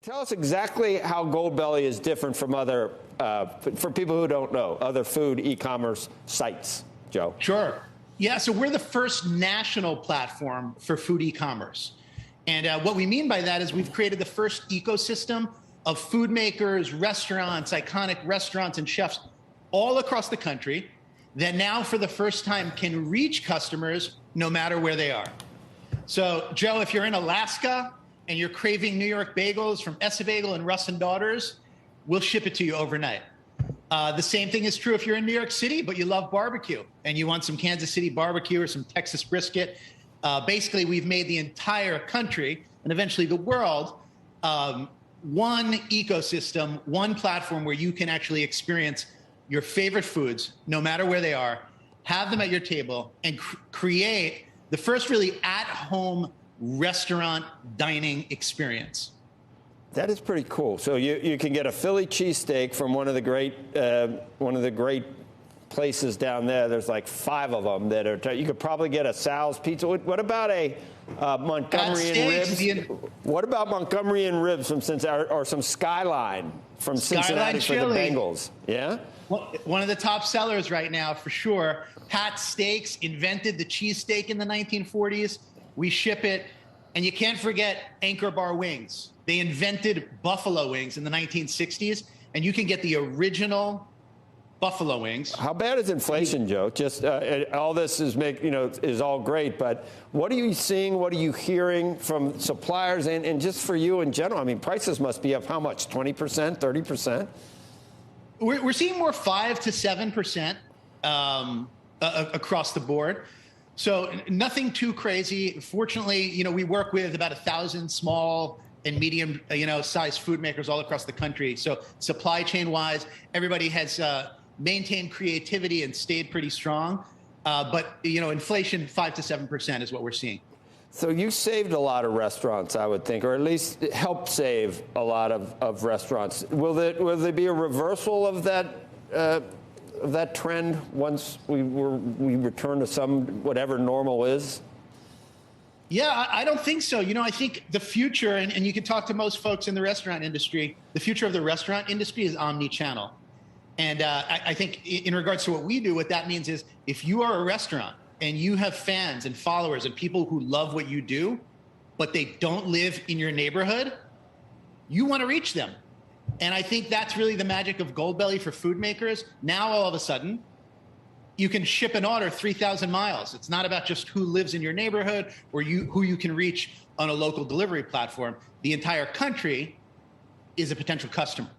Tell us exactly how Goldbelly is different from other, for people who don't know, other food e-commerce sites, Joe. Sure. Yeah, so we're the first national platform for food e-commerce. And what we mean by that is we've created the first ecosystem of food makers, restaurants, iconic restaurants and chefs all across the country that now for the first time can reach customers no matter where they are. So Joe, if you're in Alaska and you're craving New York bagels from Essabagel and Russ and Daughters, we'll ship it to you overnight. The same thing is true if you're in New York City, but you love barbecue and you want some Kansas City barbecue or some Texas brisket. Basically, we've made the entire country and eventually the world one ecosystem, one platform where you can actually experience your favorite foods, no matter where they are, have them at your table, and create the first really at-home restaurant dining experience. That is pretty cool. So you can get a Philly cheesesteak from one of the great places down there. There's like 5 of them that are. You could probably get a Sal's pizza. What about a Montgomery and ribs? What about Montgomery and ribs from Cincinnati, or some Skyline from Cincinnati for the Bengals? Yeah. One of the top sellers right now, for sure. Pat Steaks invented the cheesesteak in the 1940s. We ship it, and you can't forget Anchor Bar Wings. They invented buffalo wings in the 1960s, and you can get the original buffalo wings. How bad is inflation, Joe? Just all this is all great, but what are you seeing? What are you hearing from suppliers, and just for you in general? I mean, prices must be up how much? 20%, 30%? We're seeing more 5 to 7% across the board. So nothing too crazy. Fortunately, we work with about 1,000 small and medium, sized food makers all across the country. So supply chain wise, everybody has maintained creativity and stayed pretty strong. But inflation 5 to 7% is what we're seeing. So you saved a lot of restaurants, I would think, or at least helped save a lot of restaurants. Will there be a reversal of that trend once we return to some whatever normal is? Yeah, I don't think so. I think the future, and you can talk to most folks in the restaurant industry, the future of the restaurant industry is omnichannel. And I think in regards to what we do, what that means is if you are a restaurant and you have fans and followers and people who love what you do, but they don't live in your neighborhood, you want to reach them. And I think that's really the magic of Goldbelly for food makers. Now, all of a sudden, you can ship an order 3,000 miles. It's not about just who lives in your neighborhood or who you can reach on a local delivery platform. The entire country is a potential customer.